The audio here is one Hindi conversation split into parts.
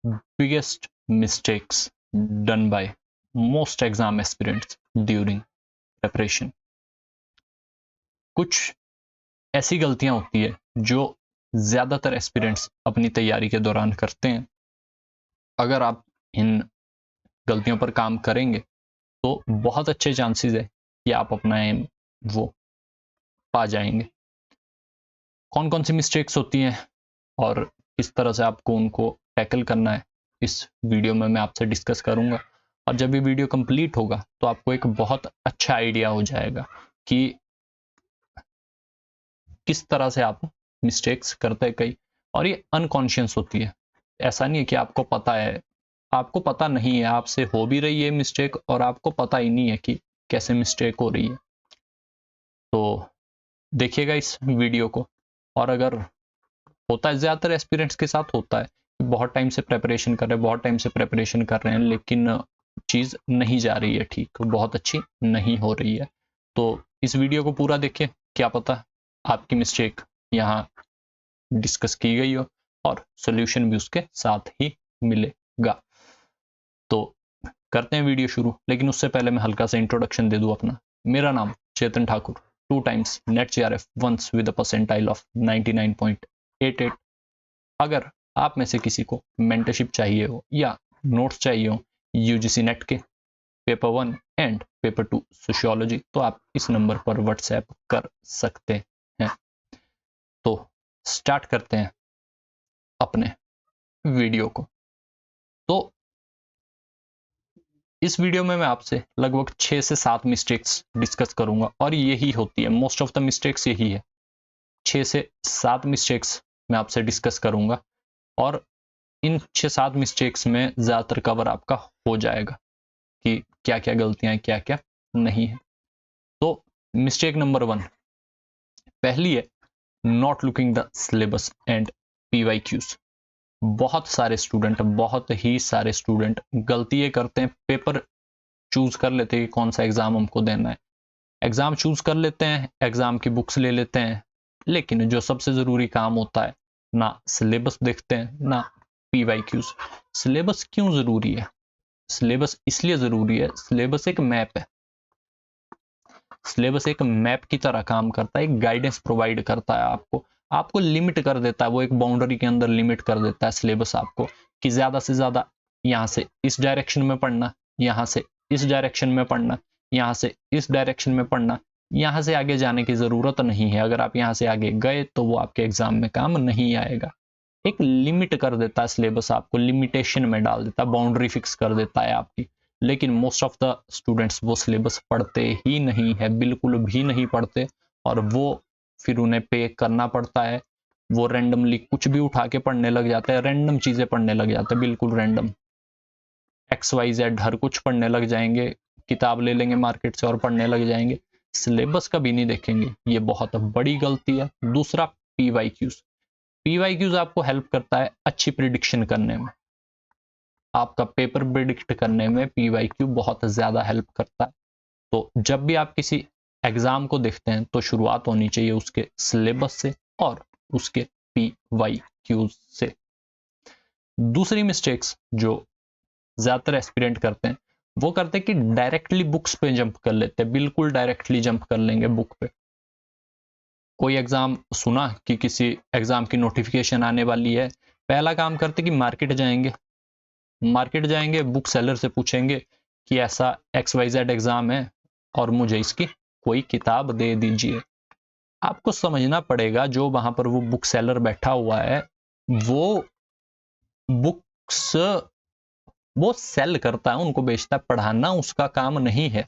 biggest mistakes done by most exam aspirants during preparation. कुछ ऐसी गलतियां होती है जो ज्यादातर एस्पिरेंट्स अपनी तैयारी के दौरान करते हैं। अगर आप इन गलतियों पर काम करेंगे तो बहुत अच्छे चांसेस है कि आप अपना एम वो पा जाएंगे। कौन कौन सी मिस्टेक्स होती हैं और किस तरह से आपको उनको टैकल करना है, इस वीडियो में मैं आपसे डिस्कस करूंगा। और जब ये वीडियो कंप्लीट होगा तो आपको एक बहुत अच्छा आइडिया हो जाएगा कि किस तरह से आप मिस्टेक्स करते हैं कई, और ये अनकॉन्शियस होती है। ऐसा नहीं है कि आपको पता है, आपको पता नहीं है, आपसे हो भी रही है मिस्टेक और आपको पता ही नहीं है कि कैसे मिस्टेक हो रही है। तो देखिएगा इस वीडियो को। और अगर होता है, ज़्यादातर एस्पिरेंट्स के साथ होता है, बहुत टाइम से प्रेपरेशन कर रहे हैं, बहुत टाइम से प्रेपरेशन कर रहे हैं, लेकिन चीज़ नहीं जा रही है ठीक, बहुत अच्छी नहीं हो रही है। तो इस वीडियो को पूरा देखिए, क्या पता आपकी मिस्टेक यहाँ डिस्कस की गई हो और सॉल्यूशन भी उसके साथ ही मिलेगा। तो करते हैं वीडियो शुरू, लेकिन उससे पहले मैं हल्का सा इंट्रोडक्शन दे दूं अपना। मेरा नाम Chetan Thakur, 2 times NET JRF, once with a percentile of 99.88। अगर आप में से किसी को मेंटरशिप चाहिए हो या नोट्स चाहिए हो यूजीसी नेट के पेपर 1 एंड पेपर 2 सोशियोलॉजी, तो आप इस नंबर पर व्हाट्सएप कर सकते हैं। तो स्टार्ट करते हैं अपने वीडियो को। तो इस वीडियो में मैं आपसे लगभग 6 से 7 मिस्टेक्स डिस्कस करूंगा, और यही होती है, मोस्ट ऑफ द मिस्टेक्स यही है। 6 से 7 मिस्टेक्स मैं आपसे डिस्कस करूंगा और इन 6-7 मिस्टेक्स में ज़्यादातर कवर आपका हो जाएगा कि क्या क्या गलतियां हैं, क्या क्या नहीं है। तो मिस्टेक नंबर 1 पहली है, not looking the syllabus and PYQs। बहुत ही सारे स्टूडेंट गलती ये करते हैं, पेपर चूज कर लेते हैं कि कौन सा एग्जाम हमको देना है, एग्जाम चूज कर लेते हैं, एग्जाम की बुक्स ले लेते हैं, लेकिन जो सबसे जरूरी काम होता है, ना सिलेबस देखते हैं ना PYQs। सिलेबस क्यों जरूरी है? सिलेबस इसलिए जरूरी है, सिलेबस एक मैप है, सिलेबस एक मैप की तरह काम करता है, एक गाइडेंस प्रोवाइड करता है आपको, आपको लिमिट कर देता है, वो एक बाउंड्री के अंदर लिमिट कर देता है सिलेबस आपको, कि ज्यादा से ज्यादा यहाँ से इस डायरेक्शन में पढ़ना, यहाँ से इस डायरेक्शन में पढ़ना, यहाँ से इस डायरेक्शन में पढ़ना, यहाँ से आगे जाने की जरूरत नहीं है। अगर आप यहाँ से आगे गए तो वो आपके एग्जाम में काम नहीं आएगा। एक लिमिट कर देता है सिलेबस, आपको लिमिटेशन में डाल देता है, बाउंड्री फिक्स कर देता है आपकी। लेकिन मोस्ट ऑफ द स्टूडेंट्स वो सिलेबस पढ़ते ही नहीं है, बिल्कुल भी नहीं पढ़ते, और वो फिर उन्हें पे करना पड़ता है। वो रैंडमली कुछ भी उठा के पढ़ने लग जाते हैं, रैंडम चीजें पढ़ने लग जाते हैं, बिल्कुल रैंडम, XYZ हर कुछ पढ़ने लग जाएंगे, किताब ले लेंगे मार्केट से और पढ़ने लग जाएंगे, सिलेबस कभी नहीं देखेंगे। ये बहुत बड़ी गलती है। दूसरा, PYQs आपको हेल्प करता है अच्छी प्रिडिक्शन करने में, आपका पेपर प्रिडिक्ट करने में PYQ बहुत ज्यादा हेल्प करता है। तो जब भी आप किसी एग्जाम को देखते हैं तो शुरुआत होनी चाहिए उसके सिलेबस से और उसके PYQ से। दूसरी मिस्टेक्स जो ज्यादातर एस्पिरेंट करते हैं, वो करते हैं कि डायरेक्टली बुक्स पे जंप कर लेते हैं, बिल्कुल डायरेक्टली जंप कर लेंगे बुक पे। कोई एग्जाम सुना कि किसी एग्जाम की नोटिफिकेशन आने वाली है, पहला काम करते कि मार्केट जाएंगे, बुक सेलर से पूछेंगे कि ऐसा XYZ एग्जाम है और मुझे इसकी कोई किताब दे दीजिए। आपको समझना पड़ेगा, जो वहां पर वो बुक सेलर बैठा हुआ है, वो बुक्स वो सेल करता है, उनको बेचता है, पढ़ाना उसका काम नहीं है।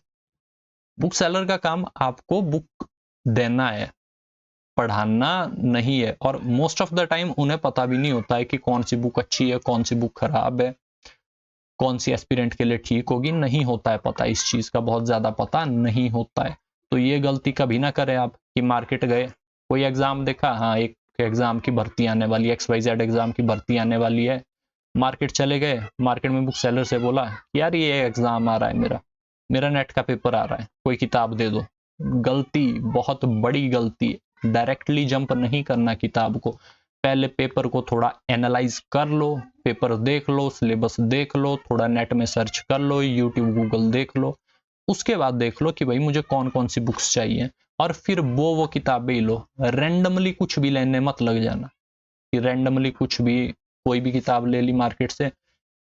बुक सेलर का काम आपको बुक देना है, पढ़ाना नहीं है। और मोस्ट ऑफ द टाइम उन्हें पता भी नहीं होता है कि कौन सी बुक अच्छी है, कौन सी बुक खराब है, कौन सी एस्पिरेंट के लिए ठीक होगी, नहीं होता है पता, इस चीज का बहुत ज्यादा पता नहीं होता है। तो ये गलती कभी ना करें आप कि मार्केट गए, कोई एग्जाम देखा, हाँ एक एग्जाम की भर्ती आने वाली है, XYZ एग्जाम की भर्ती आने वाली है, मार्केट चले गए, मार्केट में बुक सेलर से बोला यार ये एग्जाम आ रहा है, मेरा नेट का पेपर आ रहा है, कोई किताब दे दो। गलती, बहुत बड़ी गलती। डायरेक्टली जंप नहीं करना किताब को, पहले पेपर को थोड़ा एनालाइज कर लो, पेपर देख लो, सिलेबस देख लो, थोड़ा नेट में सर्च कर लो, यूट्यूब गूगल देख लो, उसके बाद देख लो कि भाई मुझे कौन कौन सी बुक्स चाहिए, और फिर वो किताबें ही लो। रैंडमली कुछ भी लेने मत लग जाना कि रैंडमली कुछ भी कोई भी किताब ले ली मार्केट से,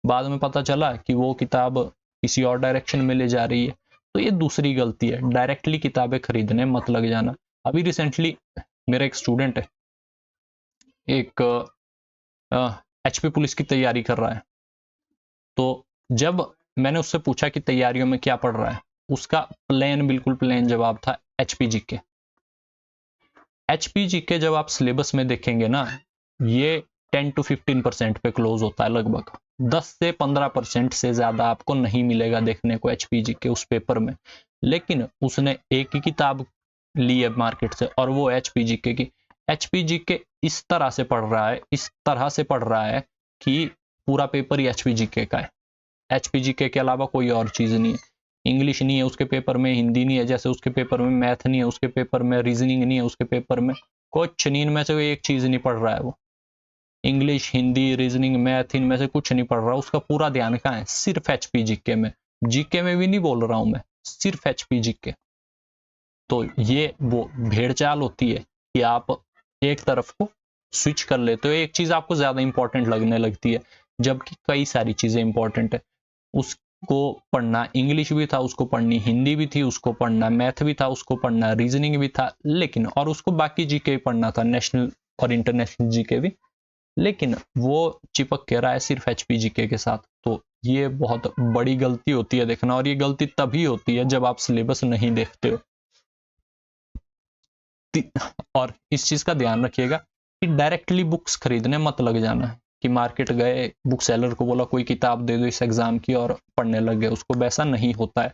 बाद में पता चला कि वो किताब किसी और डायरेक्शन में ले जा रही है, तो ये दूसरी गलती है। डायरेक्टली किताबें खरीदने मत लग जाना। अभी रिसेंटली मेरा एक स्टूडेंट है, एक एचपी पुलिस की तैयारी कर रहा है, तो जब मैंने उससे पूछा कि तैयारियों में क्या पढ़ रहा है, उसका बिल्कुल प्लेन जवाब था एचपीजी के। एचपीजी के जब आप सिलेबस में देखेंगे ना, ये 10 to 15% पे क्लोज होता है, लगभग 10 से 15% से ज्यादा आपको नहीं मिलेगा देखने को एचपीजी के उस पेपर में। लेकिन उसने एक ही किताब ली है मार्केट से, और वो एचपीजी के की। एचपीजी के इस तरह से पढ़ रहा है, इस तरह से पढ़ रहा है कि पूरा पेपर ही एचपीजी का है। एचपीजी के अलावा कोई और चीज नहीं है। इंग्लिश नहीं है उसके पेपर में, हिंदी नहीं है, जैसे उसके पेपर में मैथ नहीं है, उसके पेपर में रीजनिंग नहीं है, उसके पेपर में कुछ नहीं, इनमें से एक चीज नहीं पढ़ रहा है वो। इंग्लिश, हिंदी, रीजनिंग, मैथ, इनमें से कुछ नहीं पढ़ रहा। उसका पूरा ध्यान कहाँ है? सिर्फ एचपीजी में। जीके में भी नहीं बोल रहा हूं मैं, सिर्फ एचपीजी के। तो ये वो भेड़ चाल होती है कि आप एक तरफ को स्विच कर लेते हो, एक चीज आपको ज्यादा इंपॉर्टेंट लगने लगती है, जबकि कई सारी चीजें इंपॉर्टेंट है। उसको पढ़ना इंग्लिश भी था, उसको पढ़नी हिंदी भी थी, उसको पढ़ना मैथ भी था, उसको पढ़ना रीजनिंग भी था, लेकिन और उसको बाकी जीके भी पढ़ना था, नेशनल और इंटरनेशनल जीके भी, लेकिन वो चिपक के रहा है सिर्फ एचपीजीके के साथ। तो ये बहुत बड़ी गलती होती है देखना, और ये गलती तभी होती है जब आप सिलेबस नहीं देखते हो। और इस चीज का ध्यान रखिएगा कि डायरेक्टली बुक्स खरीदने मत लग जाना है कि मार्केट गए, बुक सेलर को बोला कोई किताब दे दो इस एग्जाम की, और पढ़ने लग गए। उसको वैसा नहीं होता है।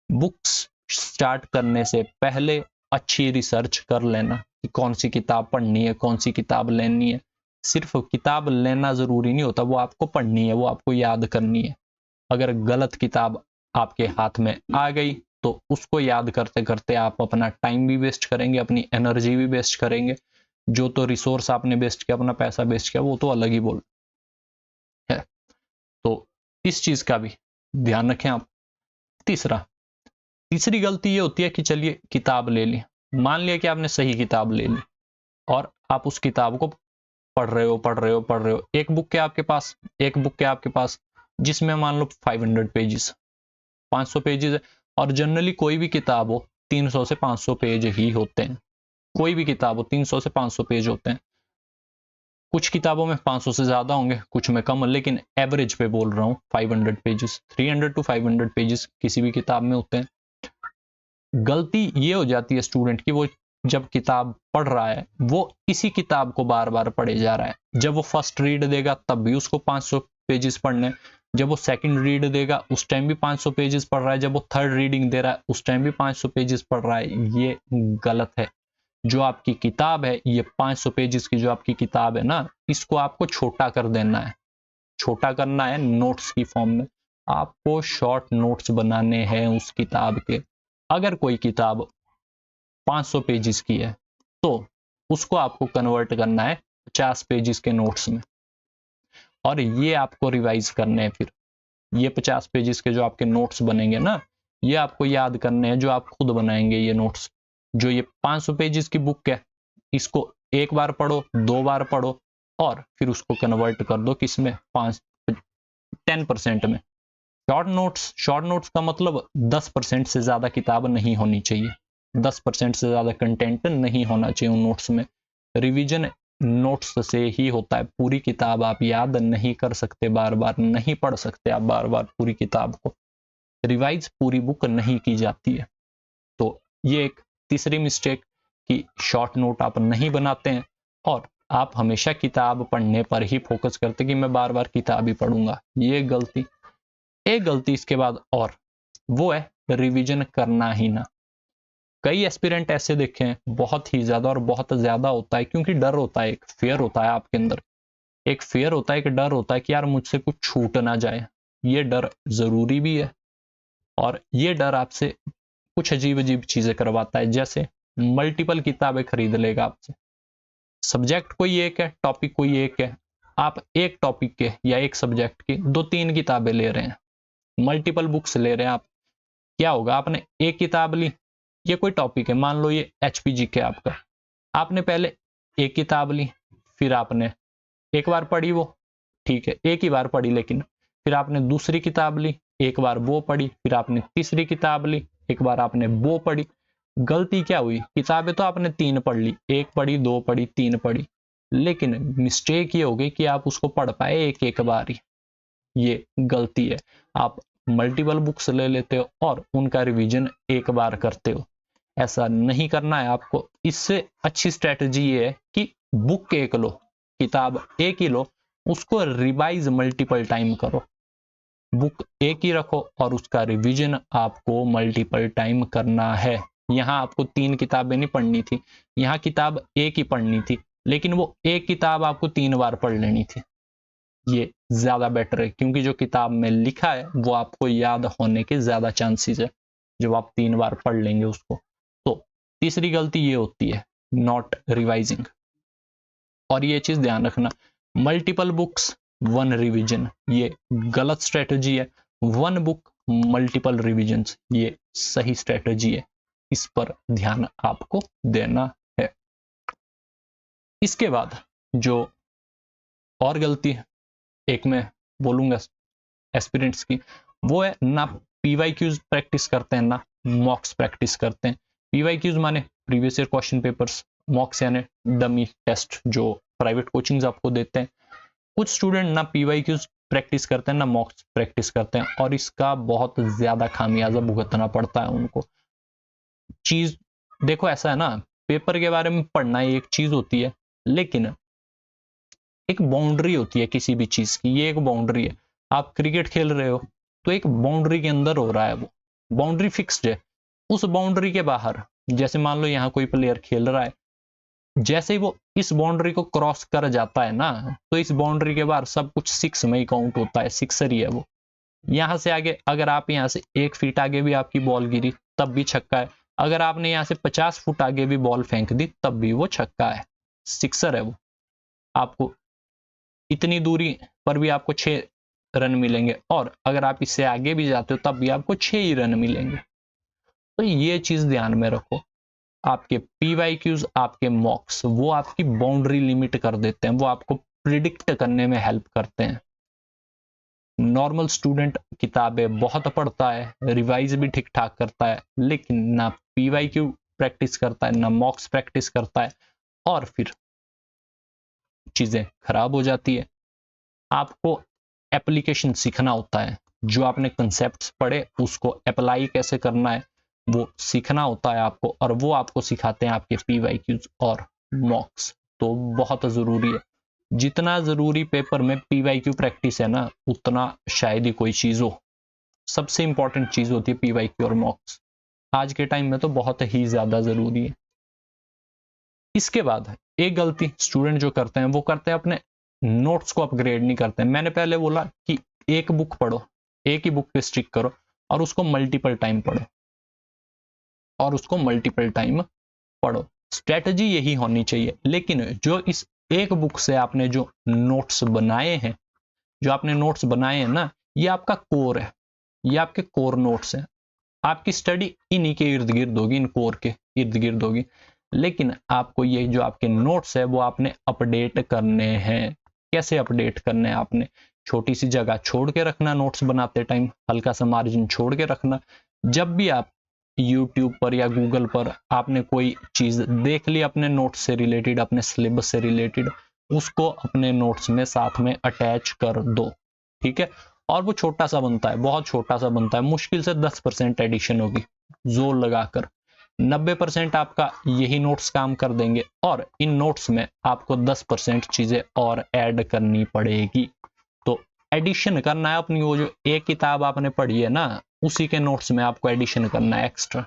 बुक्स स्टार्ट करने से पहले अच्छी रिसर्च कर लेना कि कौन सी किताब पढ़नी है, कौन सी किताब लेनी है। सिर्फ किताब लेना जरूरी नहीं होता, वो आपको पढ़नी है, वो आपको याद करनी है। अगर गलत किताब आपके हाथ में आ गई तो उसको याद करते करते आप अपना टाइम भी वेस्ट करेंगे, अपनी एनर्जी भी वेस्ट करेंगे। जो तो रिसोर्स आपने वेस्ट किया, अपना पैसा वेस्ट किया, वो तो अलग ही बोल है। तो इस चीज का भी ध्यान रखें आप। तीसरी गलती ये होती है कि चलिए किताब ले ली, मान लिया कि आपने सही किताब ले ली और आप उस किताब को पढ़ रहे हो, एक बुक के आपके पास जिसमें मान लो 500 पेजेस, 500 पेजेस है। और जनरली कोई भी किताब हो 300 से 500 पेज ही होते हैं। कोई भी किताब हो 300 से 500 पेज होते हैं। कुछ किताबों में 500 से ज्यादा होंगे, कुछ में कम, लेकिन एवरेज पे बोल रहा हूँ 500 पेजेस, 300 to 500 पेजेस किसी भी किताब में होते हैं। गलती ये हो जाती है स्टूडेंट की, वो जब किताब पढ़ रहा है वो इसी किताब को बार बार पढ़े जा रहा है। जब वो फर्स्ट रीड देगा तब भी उसको 500 पेजेस पढ़ने, जब वो सेकंड रीड देगा उस टाइम भी 500 पेजेस पढ़ रहा है, जब वो थर्ड रीडिंग दे रहा है उस टाइम भी 500 पेजेस पढ़ रहा है। ये गलत है। जो आपकी किताब है, ये 500 पेजेस की जो आपकी किताब है ना, इसको आपको छोटा कर देना है। छोटा करना है नोट्स की फॉर्म में। आपको शॉर्ट नोट्स बनाने हैं उस किताब के। अगर कोई किताब 500 पेजेस की है तो उसको आपको कन्वर्ट करना है 50 पेजेस के नोट्स में, और ये आपको रिवाइज करने हैं। फिर ये 50 पेजेस के जो आपके नोट्स बनेंगे ना, ये आपको याद करने हैं, जो आप खुद बनाएंगे ये नोट्स। जो ये 500 पेजेस की बुक है, इसको एक बार पढ़ो, 2 बार पढ़ो, और फिर उसको कन्वर्ट कर दो किसमें, 10% में। शॉर्ट नोट्स का मतलब 10% से ज्यादा किताब नहीं होनी चाहिए, 10% से ज्यादा कंटेंट नहीं होना चाहिए उन नोट्स में। रिवीजन नोट्स से ही होता है। पूरी किताब आप याद नहीं कर सकते, बार बार नहीं पढ़ सकते आप बार बार पूरी किताब को। रिवाइज पूरी बुक नहीं की जाती है। तो ये एक तीसरी मिस्टेक कि शॉर्ट नोट आप नहीं बनाते हैं, और आप हमेशा किताब पढ़ने पर ही फोकस करते कि मैं बार बार किताब ही पढ़ूंगा। ये गलती। एक गलती इसके बाद और, वो है रिवीजन करना ही ना। कई एस्पिरेंट ऐसे देखे हैं, बहुत ही ज्यादा, और बहुत ज्यादा होता है क्योंकि डर होता है, एक फेयर होता है आपके अंदर, एक फेयर होता है, एक डर होता है कि यार मुझसे कुछ छूट ना जाए। ये डर जरूरी भी है, और ये डर आपसे कुछ अजीब अजीब चीजें करवाता है। जैसे मल्टीपल किताबें खरीद लेगा आपसे, सब्जेक्ट कोई एक है, टॉपिक कोई एक है, आप एक टॉपिक के या एक सब्जेक्ट की 2-3 किताबें ले रहे हैं, मल्टीपल बुक्स ले रहे हैं आप, क्या होगा, आपने एक किताब ली, ये कोई टॉपिक है, मान लो ये एचपीजी के आपका, आपने पहले एक किताब ली, फिर आपने एक बार पढ़ी वो, ठीक है, एक ही बार पढ़ी, लेकिन फिर आपने दूसरी किताब ली, एक बार वो पढ़ी, फिर आपने तीसरी किताब ली, एक बार आपने वो पढ़ी। गलती क्या हुई, किताबें तो आपने 3 पढ़ ली, एक पढ़ी, 2 पढ़ी, 3 पढ़ी, लेकिन मिस्टेक ये हो गई कि आप उसको पढ़ पाए एक एक बार ही, ये गलती है। आप मल्टीपल बुक्स ले लेते हो और उनका रिवीजन एक बार करते हो, ऐसा नहीं करना है आपको। इससे अच्छी स्ट्रेटजी ये है कि बुक एक लो, किताब एक ही लो, उसको रिवाइज मल्टीपल टाइम करो, बुक एक ही रखो और उसका रिवीजन आपको मल्टीपल टाइम करना है। यहाँ आपको 3 किताबें नहीं पढ़नी थी, यहाँ किताब एक ही पढ़नी थी, लेकिन वो एक किताब आपको 3 बार पढ़ लेनी थी, ये ज्यादा बेटर है, क्योंकि जो किताब में लिखा है वो आपको याद होने के ज्यादा चांसेस है जब आप 3 बार पढ़ लेंगे उसको। तो तीसरी गलती ये होती है, नॉट रिवाइजिंग, और ये चीज ध्यान रखना, मल्टीपल बुक्स 1 रिवीजन, ये गलत स्ट्रेटजी है। 1 बुक मल्टीपल रिवीजन्स, ये सही स्ट्रेटजी है, इस पर ध्यान आपको देना है। इसके बाद जो और गलती है, एक मैं बोलूंगा एस्पिरेंट्स की, वो है ना पीवाईक्यूज प्रैक्टिस करते हैं, ना मॉक्स प्रैक्टिस करते हैं। पीवाईक्यूज माने प्रीवियस ईयर क्वेश्चन पेपर्स, मॉक्स यानी डमी टेस्ट जो प्राइवेट कोचिंग्स आपको देते हैं। कुछ स्टूडेंट ना पीवाईक्यूज प्रैक्टिस करते हैं, ना मॉक्स प्रैक्टिस करते हैं, और इसका बहुत ज्यादा खामियाजा भुगतना पड़ता है उनको। चीज देखो, ऐसा है ना, पेपर के बारे में पढ़ना एक चीज होती है, लेकिन एक बाउंड्री होती है किसी भी चीज की, ये एक बाउंड्री है। आप क्रिकेट खेल रहे हो तो एक बाउंड्री के अंदर हो रहा है, वो बाउंड्री फिक्स्ड है। उस बाउंड्री के बाहर, जैसे मान लो यहाँ कोई प्लेयर खेल रहा है, जैसे ही वो इस बाउंड्री को क्रॉस कर जाता है ना, तो इस बाउंड्री के बाहर सब कुछ 6 में ही काउंट होता है, सिक्सर ही है वो। यहाँ से आगे अगर आप यहाँ से 1 फीट आगे भी आपकी बॉल गिरी तब भी छक्का है, अगर आपने यहाँ से 50 फुट आगे भी बॉल फेंक दी तब भी वो छक्का है, सिक्सर है वो। आपको इतनी दूरी पर भी आपको 6 रन मिलेंगे, और अगर आप इससे आगे भी जाते हो तब भी आपको 6 ही रन मिलेंगे। तो ये चीज ध्यान में रखो, आपके पीवाईक्यूज, आपके मॉक्स, वो आपकी बाउंड्री लिमिट कर देते हैं, वो आपको प्रिडिक्ट करने में हेल्प करते हैं। नॉर्मल स्टूडेंट किताबें बहुत पढ़ता है, रिवाइज भी ठीक ठाक करता है, लेकिन ना पीवाईक्यू प्रैक्टिस करता है, ना मॉक्स प्रैक्टिस करता है, और फिर चीजें खराब हो जाती है। आपको एप्लीकेशन सीखना होता है, जो आपने कंसेप्ट्स पढ़े उसको अप्लाई कैसे करना है वो सीखना होता है आपको, और वो आपको सिखाते हैं आपके पीवाईक्यूज और मॉक्स। तो बहुत जरूरी है, जितना जरूरी पेपर में पीवाईक्यू प्रैक्टिस है ना, उतना शायद ही कोई चीज हो। सबसे इंपॉर्टेंट चीज होती है पीवाईक्यू और मॉक्स, आज के टाइम में तो बहुत ही ज्यादा जरूरी है। इसके बाद एक गलती स्टूडेंट जो करते हैं, वो करते हैं अपने नोट्स को अपग्रेड नहीं करते हैं। मैंने पहले बोला कि एक बुक पढ़ो, एक ही बुक पे स्टिक करो, और उसको मल्टीपल टाइम पढ़ो, और उसको मल्टीपल टाइम पढ़ो, स्ट्रेटजी यही होनी चाहिए। लेकिन जो इस एक बुक से आपने जो नोट्स बनाए हैं, जो आपने नोट्स बनाए हैं ना, ये आपका कोर है, ये आपके कोर नोट्स हैं। आपकी स्टडी इन्हीं के इर्द गिर्द होगी, इन कोर के इर्द गिर्द होगी, लेकिन आपको ये जो आपके नोट्स है वो आपने अपडेट करने हैं। कैसे अपडेट करने हैं आपने, छोटी सी जगह छोड़ के रखना, नोट्स बनाते टाइम हल्का सा मार्जिन छोड़ के रखना। जब भी आप यूट्यूब पर या गूगल पर आपने कोई चीज देख ली अपने नोट्स से रिलेटेड, अपने सिलेबस से रिलेटेड, उसको अपने नोट्स में साथ में अटैच कर दो, ठीक है। और वो छोटा सा बनता है, बहुत छोटा सा बनता है, मुश्किल से 10% एडिशन होगी जोर लगाकर, 90% आपका यही नोट्स काम कर देंगे, और इन नोट्स में आपको 10% चीजें और ऐड करनी पड़ेगी। तो एडिशन करना है अपनी, वो जो एक किताब आपने पढ़ी है ना, उसी के नोट्स में आपको एडिशन करना है एक्स्ट्रा,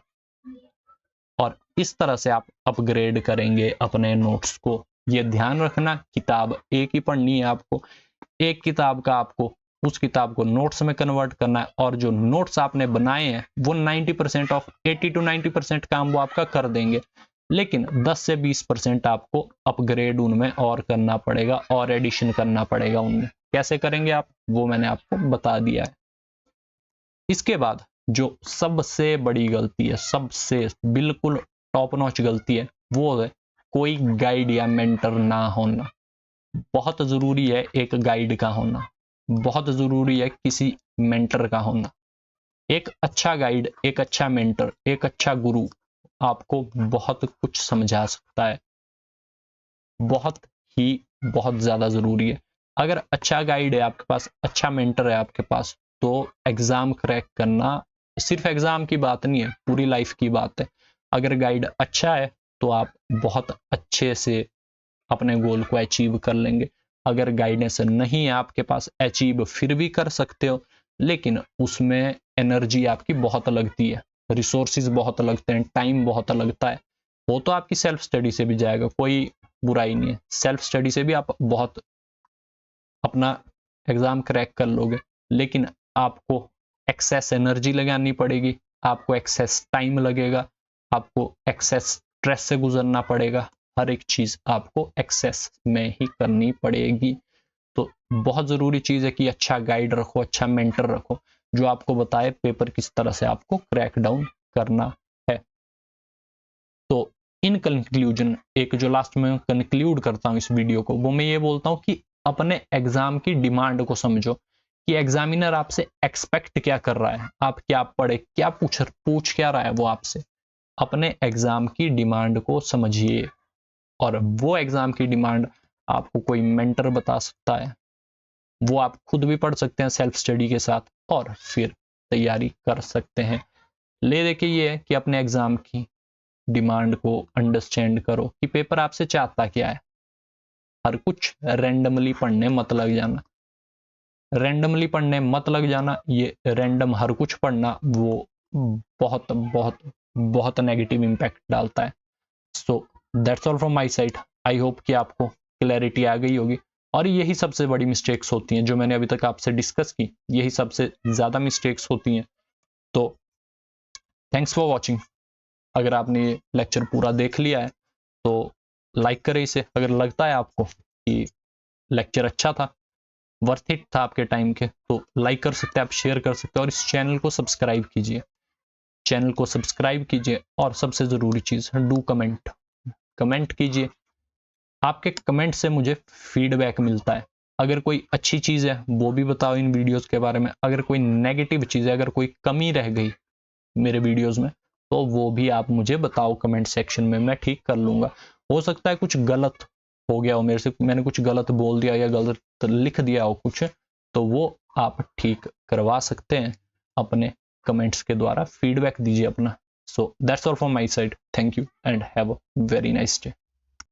और इस तरह से आप अपग्रेड करेंगे अपने नोट्स को। ये ध्यान रखना, किताब एक ही पढ़नी है आपको, एक किताब का आपको उस किताब को नोट्स में कन्वर्ट करना है, और जो नोट्स आपने बनाए हैं वो 90% ऑफ 80 to 90% काम वो आपका कर देंगे। लेकिन 10 से 20% आपको अपग्रेड उनमें और करना पड़ेगा और एडिशन करना पड़ेगा उनमें। कैसे करेंगे आप, वो मैंने आपको बता दिया है। इसके बाद जो सबसे बड़ी गलती है, सबसे बिल्कुल टॉप नॉच गलती है, वो है कोई गाइड या मेंटर ना होना। बहुत जरूरी है एक गाइड का होना, बहुत जरूरी है किसी मेंटर का होना। एक अच्छा गाइड, एक अच्छा मेंटर, एक अच्छा गुरु आपको बहुत कुछ समझा सकता है, बहुत ही बहुत ज्यादा जरूरी है। अगर अच्छा गाइड है आपके पास, अच्छा मेंटर है आपके पास, तो एग्जाम क्रैक करना सिर्फ एग्जाम की बात नहीं है, पूरी लाइफ की बात है। अगर गाइड अच्छा है तो आप बहुत अच्छे से अपने गोल को अचीव कर लेंगे। अगर गाइडेंस नहीं है आपके पास, अचीव फिर भी कर सकते हो, लेकिन उसमें एनर्जी आपकी बहुत लगती है, रिसोर्सिस बहुत लगते हैं, टाइम बहुत लगता है। वो तो आपकी सेल्फ स्टडी से भी जाएगा, कोई बुराई नहीं है, सेल्फ स्टडी से भी आप बहुत अपना एग्जाम क्रैक कर लोगे, लेकिन आपको एक्सेस एनर्जी लगानी पड़ेगी, आपको एक्सेस टाइम लगेगा, आपको एक्सेस स्ट्रेस से गुजरना पड़ेगा। हर एक चीज आपको एक्सेस में ही करनी पड़ेगी। तो बहुत जरूरी चीज है कि अच्छा गाइड रखो, अच्छा मेंटर रखो, जो आपको बताए पेपर किस तरह से आपको क्रैक डाउन करना है। तो इन कंक्लूजन, एक जो लास्ट में कंक्लूड करता हूं इस वीडियो को, वो मैं ये बोलता हूं कि अपने एग्जाम की डिमांड को समझो कि एग्जामिनर आपसे एक्सपेक्ट क्या कर रहा है, आप क्या पढ़े, क्या पूछ क्या रहा है वो आपसे। अपने एग्जाम की डिमांड को समझिए, और वो एग्जाम की डिमांड आपको कोई मेंटर बता सकता है, वो आप खुद भी पढ़ सकते हैं सेल्फ स्टडी के साथ, और फिर तैयारी कर सकते हैं। ले देके ये है कि अपने एग्जाम की डिमांड को अंडरस्टैंड करो कि पेपर आपसे चाहता क्या है। हर कुछ रैंडमली पढ़ने मत लग जाना, रैंडमली पढ़ने मत लग जाना। ये रैंडम हर कुछ पढ़ना वो बहुत बहुत बहुत नेगेटिव इंपैक्ट डालता है। So that's all from my side. I hope कि आपको क्लैरिटी आ गई होगी, और यही सबसे बड़ी मिस्टेक्स होती हैं जो मैंने अभी तक आपसे डिस्कस की, यही सबसे ज्यादा मिस्टेक्स होती हैं। तो थैंक्स फॉर वॉचिंग। अगर आपने ये लेक्चर पूरा देख लिया है तो लाइक करें इसे। अगर लगता है आपको कि लेक्चर अच्छा था, वर्थ इट था आपके टाइम के, तो लाइक कर सकते हैं आप, शेयर कर सकते हैं, और इस चैनल को सब्सक्राइब कीजिए, चैनल को सब्सक्राइब कीजिए। और सबसे जरूरी चीज, डू कमेंट, कमेंट कीजिए। आपके कमेंट से मुझे फीडबैक मिलता है। अगर कोई अच्छी चीज है वो भी बताओ इन वीडियोस के बारे में, अगर कोई नेगेटिव चीज है, अगर कोई कमी रह गई मेरे वीडियोस में, तो वो भी आप मुझे बताओ कमेंट सेक्शन में, मैं ठीक कर लूंगा। हो सकता है कुछ गलत हो गया हो मेरे से, मैंने कुछ गलत बोल दिया या गलत लिख दिया हो कुछ, तो वो आप ठीक करवा सकते हैं अपने कमेंट्स के द्वारा। फीडबैक दीजिए अपना। So that's all from my side. Thank you and have a very nice day.